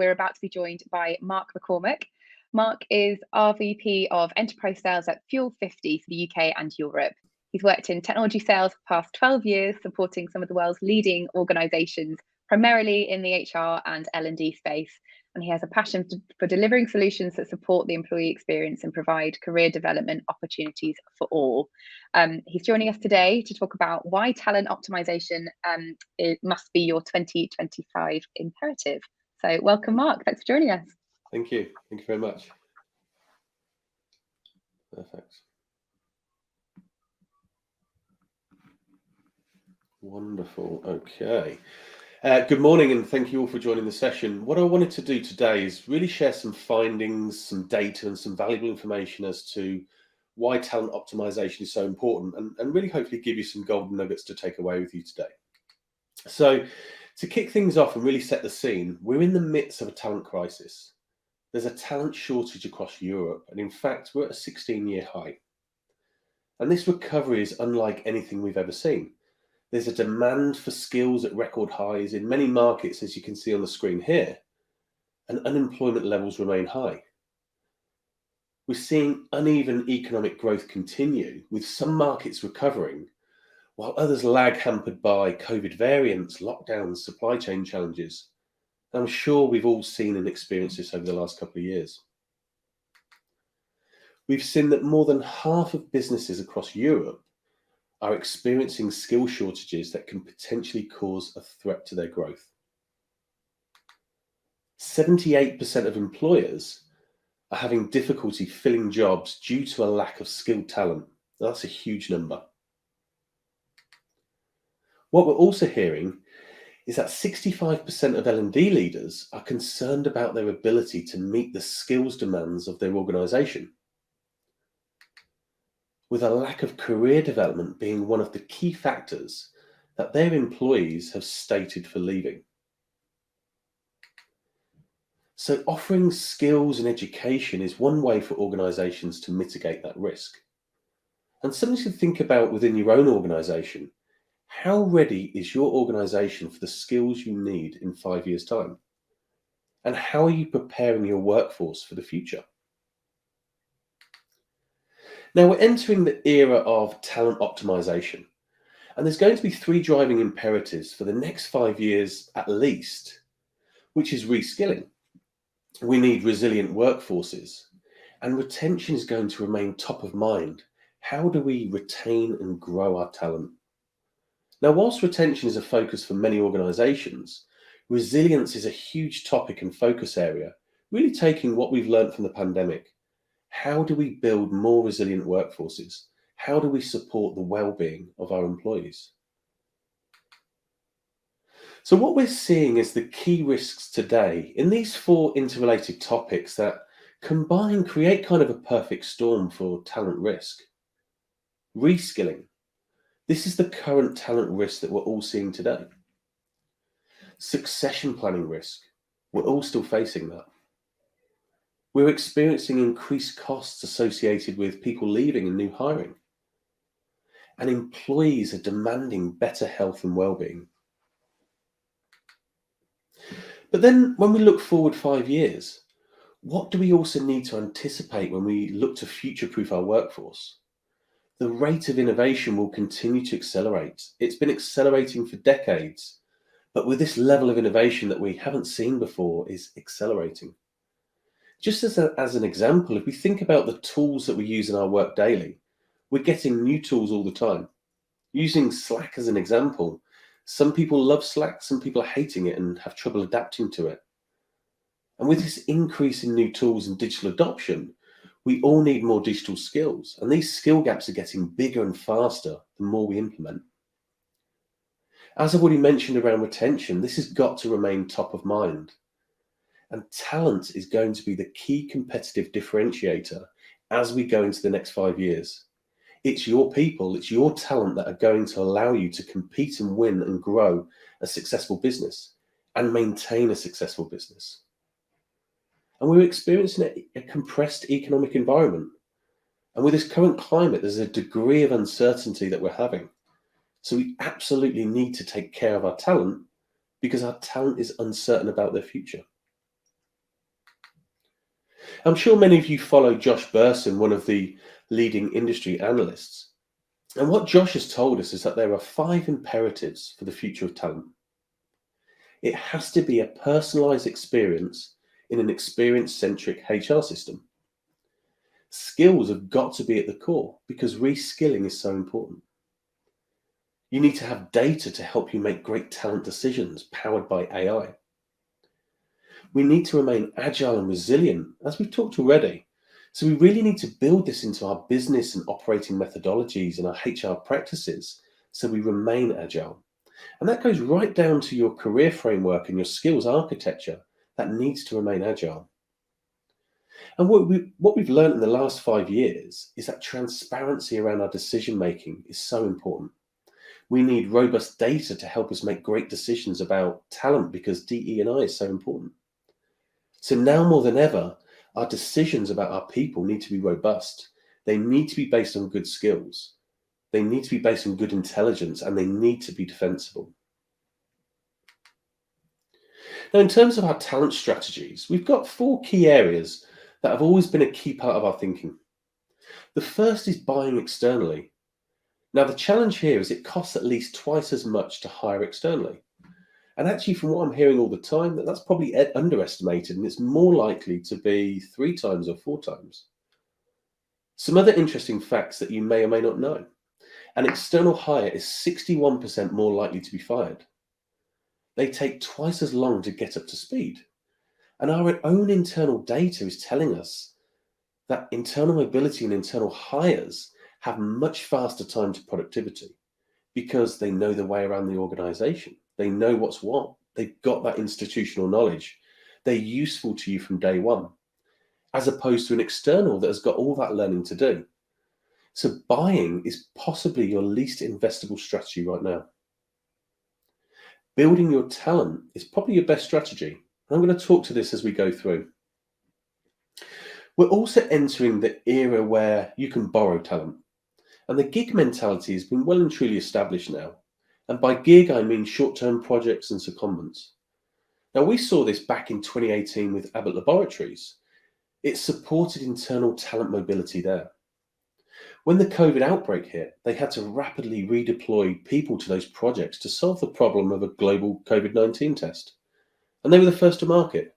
we're about to be joined by Mark McCormack. Mark is RVP of Enterprise Sales at Fuel 50 for the UK and Europe. He's worked in technology sales for the past 12 years, supporting some of the world's leading organisations, primarily in the HR and L&D space. And he has a passion for delivering solutions that support the employee experience and provide career development opportunities for all. He's joining us today to talk about why talent optimization it must be your 2025 imperative. So welcome, Mark. Thanks for joining us. Thank you. Thank you very much. Perfect. Wonderful. Okay. Good morning, and thank you all for joining the session. What I wanted to do today is really share some findings, some data, and some valuable information as to why talent optimization is so important, and really hopefully give you some golden nuggets to take away with you today. So, to kick things off and really set the scene, we're in the midst of a talent crisis. There's a talent shortage across Europe, and in fact, we're at a 16-year high. And this recovery is unlike anything we've ever seen. There's a demand for skills at record highs in many markets, as you can see on the screen here, and unemployment levels remain high. We're seeing uneven economic growth continue, with some markets recovering, while others lag, hampered by COVID variants, lockdowns, supply chain challenges. I'm sure we've all seen and experienced this over the last couple of years. We've seen that more than half of businesses across Europe are experiencing skill shortages that can potentially cause a threat to their growth. 78% of employers are having difficulty filling jobs due to a lack of skilled talent. That's a huge number. What we're also hearing is that 65% of L&D leaders are concerned about their ability to meet the skills demands of their organisation, with a lack of career development being one of the key factors that their employees have stated for leaving. So offering skills and education is one way for organisations to mitigate that risk. And something to think about within your own organisation. How ready is your organisation for the skills you need in 5 years' time? And how are you preparing your workforce for the future? Now, we're entering the era of talent optimization, and there's going to be 3 driving imperatives for the next 5 years at least, which is reskilling. We need resilient workforces, and retention is going to remain top of mind. How do we retain and grow our talent? Now, whilst retention is a focus for many organisations, resilience is a huge topic and focus area, really taking what we've learned from the pandemic. How do we build more resilient workforces? How do we support the well-being of our employees? So what we're seeing is the key risks today in these 4 interrelated topics that combine create kind of a perfect storm for talent risk. Reskilling. This is the current talent risk that we're all seeing today. Succession planning risk. We're all still facing that. We're experiencing increased costs associated with people leaving and new hiring. And employees are demanding better health and well-being. But then when we look forward 5 years, what do we also need to anticipate when we look to future-proof our workforce? The rate of innovation will continue to accelerate. It's been accelerating for decades, but with this level of innovation that we haven't seen before is accelerating. Just as an example, if we think about the tools that we use in our work daily, we're getting new tools all the time. Using Slack as an example, some people love Slack, some people are hating it and have trouble adapting to it. And with this increase in new tools and digital adoption, we all need more digital skills, and these skill gaps are getting bigger and faster the more we implement. As I've already mentioned around retention, this has got to remain top of mind. And talent is going to be the key competitive differentiator as we go into the next 5 years. It's your people, it's your talent that are going to allow you to compete and win and grow a successful business and maintain a successful business. And we're experiencing a compressed economic environment. And with this current climate, there's a degree of uncertainty that we're having. So we absolutely need to take care of our talent because our talent is uncertain about their future. I'm sure many of you follow Josh Burson, one of the leading industry analysts. And what Josh has told us is that there are 5 imperatives for the future of talent. It has to be a personalized experience in an experience-centric HR system. Skills have got to be at the core because reskilling is so important. You need to have data to help you make great talent decisions powered by AI. We need to remain agile and resilient, as we've talked already. So we really need to build this into our business and operating methodologies and our HR practices so we remain agile. And that goes right down to your career framework and your skills architecture that needs to remain agile. And what we've learned in the last 5 years is that transparency around our decision making is so important. We need robust data to help us make great decisions about talent because DE&I is so important. So now more than ever, our decisions about our people need to be robust. They need to be based on good skills. They need to be based on good intelligence, and they need to be defensible. Now, in terms of our talent strategies, we've got 4 key areas that have always been a key part of our thinking. The first is buying externally. Now, the challenge here is it costs at least twice as much to hire externally. And actually, from what I'm hearing all the time, that's probably underestimated, and it's more likely to be 3 times or 4 times. Some other interesting facts that you may or may not know. An external hire is 61% more likely to be fired. They take twice as long to get up to speed. And our own internal data is telling us that internal mobility and internal hires have much faster time to productivity because they know the way around the organization. They know what's what. They've got that institutional knowledge. They're useful to you from day one, as opposed to an external that has got all that learning to do. So buying is possibly your least investable strategy right now. Building your talent is probably your best strategy. I'm going to talk to this as we go through. We're also entering the era where you can borrow talent. And the gig mentality has been well and truly established now. And by gig, I mean short-term projects and secondments. Now, we saw this back in 2018 with Abbott Laboratories. It supported internal talent mobility there. When the COVID outbreak hit, they had to rapidly redeploy people to those projects to solve the problem of a global COVID-19 test. And they were the first to market.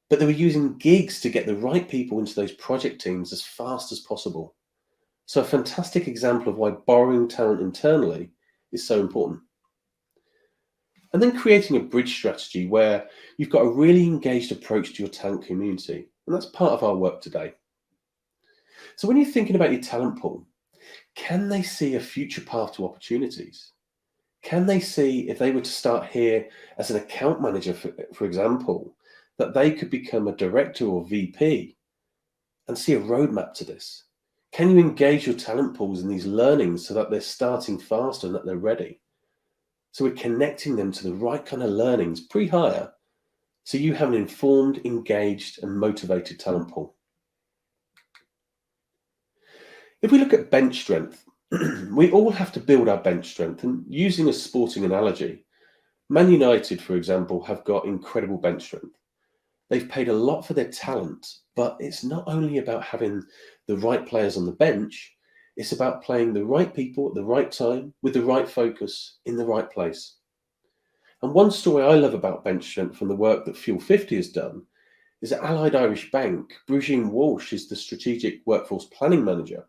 But they were using gigs to get the right people into those project teams as fast as possible. So a fantastic example of why borrowing talent internally is so important. And then creating a bridge strategy where you've got a really engaged approach to your talent community. And that's part of our work today. So when you're thinking about your talent pool, can they see a future path to opportunities? Can they see, if they were to start here as an account manager, for example, that they could become a director or VP and see a roadmap to this? Can you engage your talent pools in these learnings so that they're starting faster and that they're ready? So we're connecting them to the right kind of learnings pre-hire so you have an informed, engaged, and motivated talent pool. If we look at bench strength, we all have to build our bench strength. And using a sporting analogy, Man United, for example, have got incredible bench strength. They've paid a lot for their talent, but it's not only about having the right players on the bench, it's about playing the right people at the right time with the right focus in the right place. And one story I love about bench strength from the work that Fuel 50 has done is at Allied Irish Bank, Brugine Walsh is the strategic workforce planning manager.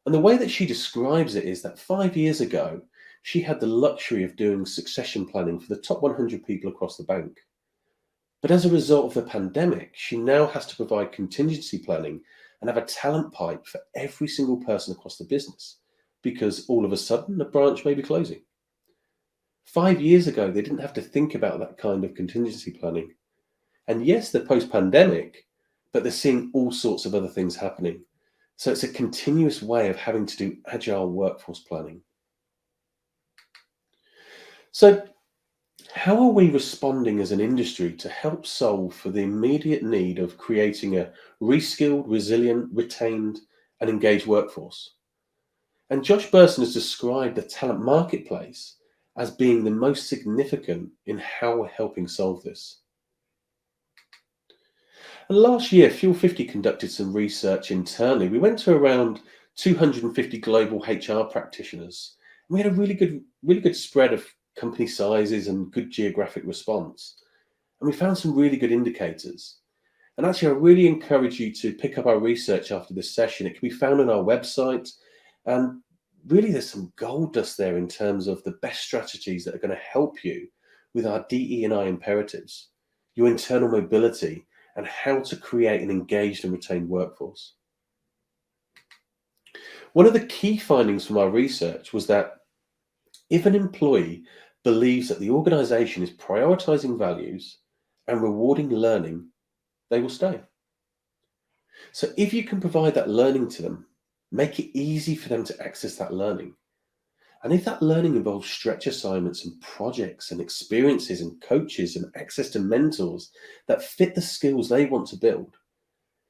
And the way that she describes it is that 5 years ago, she had the luxury of doing succession planning for the top 100 people across the bank. But as a result of the pandemic, she now has to provide contingency planning and have a talent pipe for every single person across the business because all of a sudden a branch may be closing. 5 years ago, they didn't have to think about that kind of contingency planning. And yes, they're post-pandemic, but they're seeing all sorts of other things happening. So it's a continuous way of having to do agile workforce planning. So how are we responding as an industry to help solve for the immediate need of creating a reskilled, resilient, retained, and engaged workforce? And Josh Burson has described the talent marketplace as being the most significant in how we're helping solve this. And last year, Fuel 50 conducted some research internally. We went to around 250 global HR practitioners. We had a really good spread of company sizes and good geographic response. And we found some really good indicators. And actually, I really encourage you to pick up our research after this session. It can be found on our website. And really, there's some gold dust there in terms of the best strategies that are going to help you with our DE&I imperatives, your internal mobility, and how to create an engaged and retained workforce. One of the key findings from our research was that if an employee believes that the organization is prioritizing values and rewarding learning, they will stay. So if you can provide that learning to them, make it easy for them to access that learning. And if that learning involves stretch assignments and projects and experiences and coaches and access to mentors that fit the skills they want to build,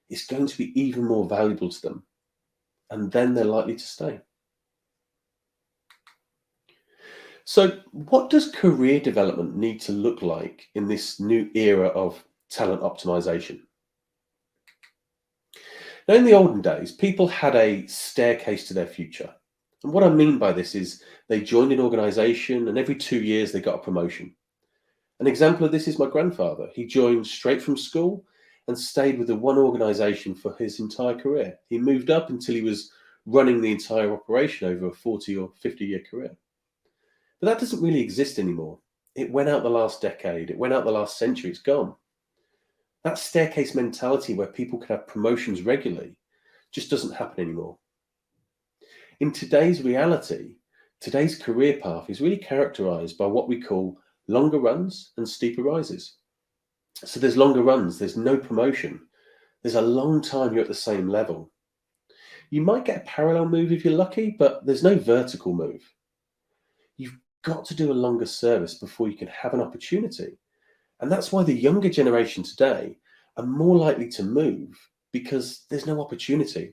it's going to be even more valuable to them. And then they're likely to stay. So what does career development need to look like in this new era of talent optimization? Now, in the olden days, people had a staircase to their future. And what I mean by this is they joined an organization and every 2 years they got a promotion. An example of this is my grandfather. He joined straight from school and stayed with the one organization for his entire career. He moved up until he was running the entire operation over a 40 or 50-year career. But that doesn't really exist anymore. It went out the last decade. It went out the last century. It's gone. That staircase mentality where people can have promotions regularly just doesn't happen anymore. In today's reality, today's career path is really characterized by what we call longer runs and steeper rises. So there's longer runs, there's no promotion. There's a long time you're at the same level. You might get a parallel move if you're lucky, but there's no vertical move. You've got to do a longer service before you can have an opportunity. And that's why the younger generation today are more likely to move, because there's no opportunity.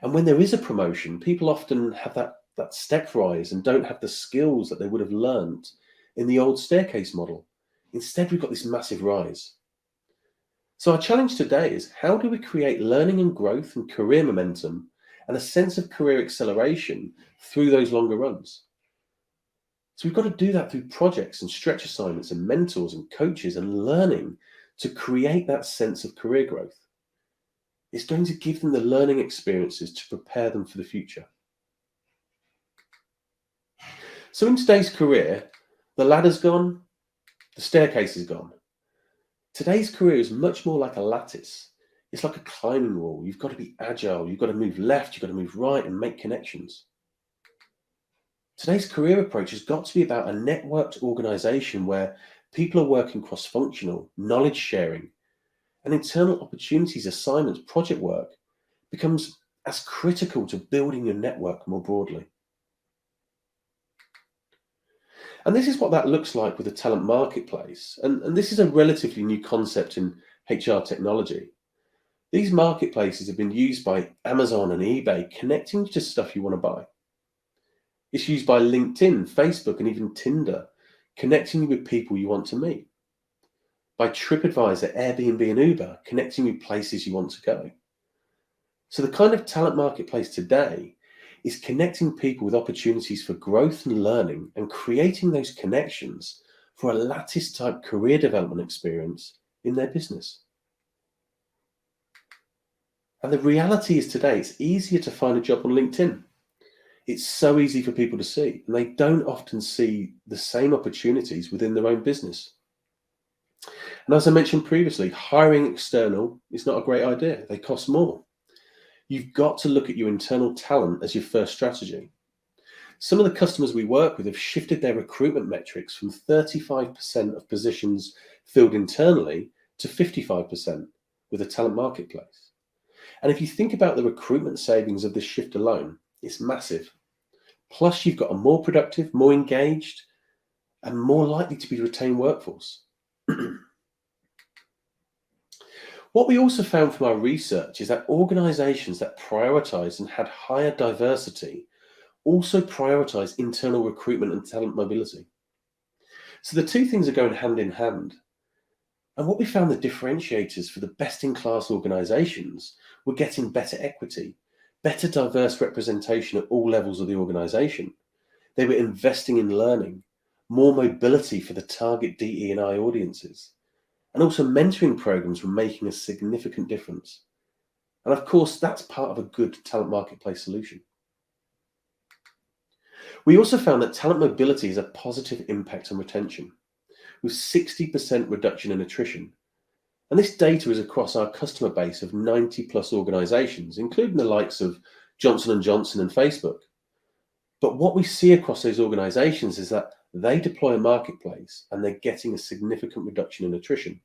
And when there is a promotion, people often have that step rise and don't have the skills that they would have learned in the old staircase model. Instead, we've got this massive rise. So our challenge today is, how do we create learning and growth and career momentum and a sense of career acceleration through those longer runs? So we've got to do that through projects and stretch assignments and mentors and coaches and learning to create that sense of career growth. It's going to give them the learning experiences to prepare them for the future. So in today's career, the ladder's gone, the staircase is gone. Today's career is much more like a lattice. It's like a climbing wall. You've got to be agile. You've got to move left. You've got to move right and make connections. Today's career approach has got to be about a networked organization where people are working cross-functional, knowledge sharing, and internal opportunities, assignments, project work becomes as critical to building your network more broadly. And this is what that looks like with the talent marketplace. And this is a relatively new concept in HR technology. These marketplaces have been used by Amazon and eBay, connecting you to stuff you want to buy. It's used by LinkedIn, Facebook, and even Tinder, connecting you with people you want to meet. By TripAdvisor, Airbnb, and Uber, connecting you with places you want to go. So the kind of talent marketplace today is connecting people with opportunities for growth and learning and creating those connections for a lattice type career development experience in their business. And the reality is today, it's easier to find a job on LinkedIn. It's so easy for people to see, and they don't often see the same opportunities within their own business. And as I mentioned previously, hiring external is not a great idea. They cost more. You've got to look at your internal talent as your first strategy. Some of the customers we work with have shifted their recruitment metrics from 35% of positions filled internally to 55% with a talent marketplace. And if you think about the recruitment savings of this shift alone, it's massive. Plus, you've got a more productive, more engaged, and more likely to be retained workforce. What we also found from our research is that organizations that prioritized and had higher diversity also prioritize internal recruitment and talent mobility. So the two things are going hand in hand. And what we found, the differentiators for the best-in-class organisations were getting better equity, better diverse representation at all levels of the organisation. They were investing in learning, more mobility for the target DE&I audiences, and also mentoring programs were making a significant difference. And of course, that's part of a good talent marketplace solution. We also found that talent mobility has a positive impact on retention, with 60% reduction in attrition. And this data is across our customer base of 90 plus organizations, including the likes of Johnson & Johnson and Facebook. But what we see across those organizations is that they deploy a marketplace and they're getting a significant reduction in attrition.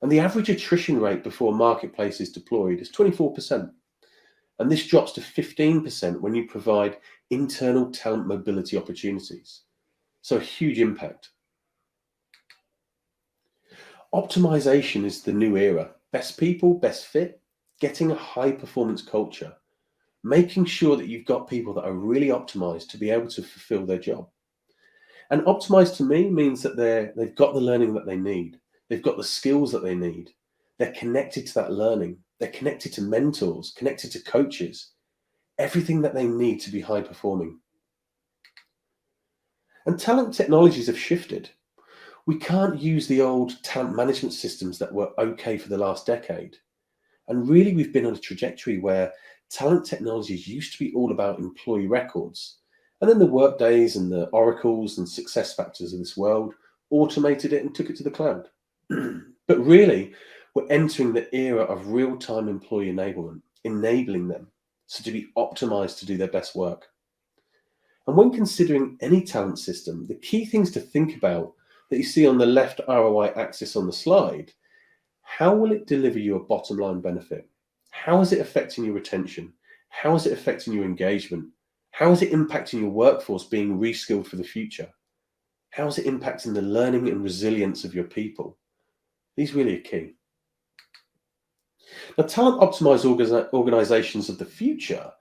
And the average attrition rate before a marketplace is deployed is 24%. And this drops to 15% when you provide internal talent mobility opportunities. So a huge impact. Optimization is the new era. Best people, best fit, getting a high performance culture, making sure that you've got people that are really optimized to be able to fulfill their job. And optimized to me means that they've got the learning that they need. They've got the skills that they need. They're connected to that learning. They're connected to mentors, connected to coaches, everything that they need to be high performing. And talent technologies have shifted. We can't use the old talent management systems that were okay for the last decade. And really, we've been on a trajectory where talent technologies used to be all about employee records. And then the Workdays and the Oracles and success factors of this world automated it and took it to the cloud. But really, we're entering the era of real-time employee enablement, enabling them to be optimized to do their best work. And when considering any talent system, the key things to think about that you see on the left ROI axis on the slide, how will it deliver you a bottom line benefit? How is it affecting your retention? How is it affecting your engagement? How is it impacting your workforce being reskilled for the future? How is it impacting the learning and resilience of your people? These really are key. Now, talent optimized organizations of the future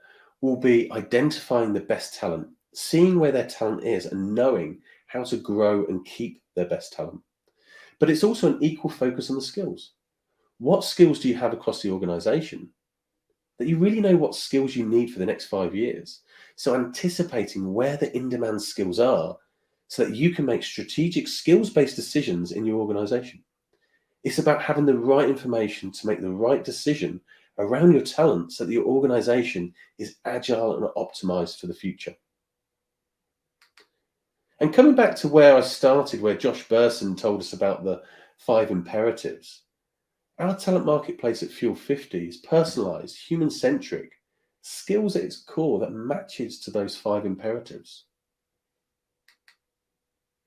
will be identifying the best talent, seeing where their talent is and knowing how to grow and keep their best talent. But it's also an equal focus on the skills. What skills do you have across the organization? That you really know what skills you need for the next 5 years. So anticipating where the in-demand skills are so that you can make strategic skills-based decisions in your organization. It's about having the right information to make the right decision around your talent so that your organization is agile and optimized for the future. And coming back to where I started, where Josh Burson told us about the 5 imperatives, our talent marketplace at Fuel 50 is personalized, human-centric, skills at its core that matches to those 5 imperatives.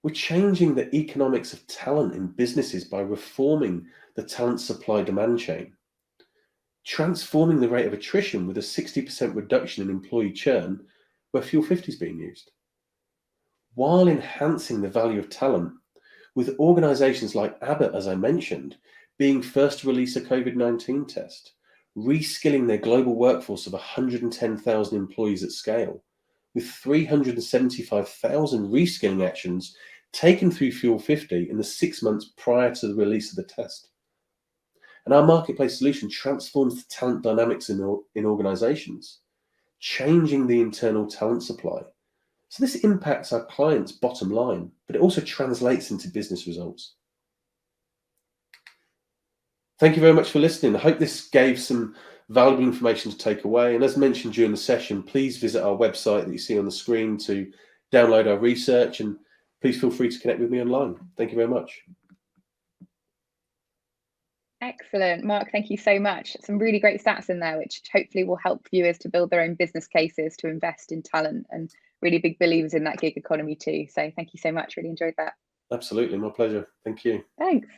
We're changing the economics of talent in businesses by reforming the talent supply-demand chain, transforming the rate of attrition with a 60% reduction in employee churn where Fuel 50 is being used, while enhancing the value of talent with organizations like Abbott, as I mentioned, being first to release a COVID-19 test, reskilling their global workforce of 110,000 employees at scale, with 375,000 reskilling actions taken through Fuel 50 in the 6 months prior to the release of the test. And our marketplace solution transforms the talent dynamics in organizations, changing the internal talent supply. So this impacts our clients' bottom line, but it also translates into business results. Thank you very much for listening. I hope this gave some valuable information to take away. And as mentioned during the session, please visit our website that you see on the screen to download our research, and please feel free to connect with me online. Thank you very much. Excellent. Mark, thank you so much. Some really great stats in there, which hopefully will help viewers to build their own business cases to invest in talent, and really big believers in that gig economy too. So thank you so much. Really enjoyed that. Absolutely. My pleasure. Thank you. Thanks.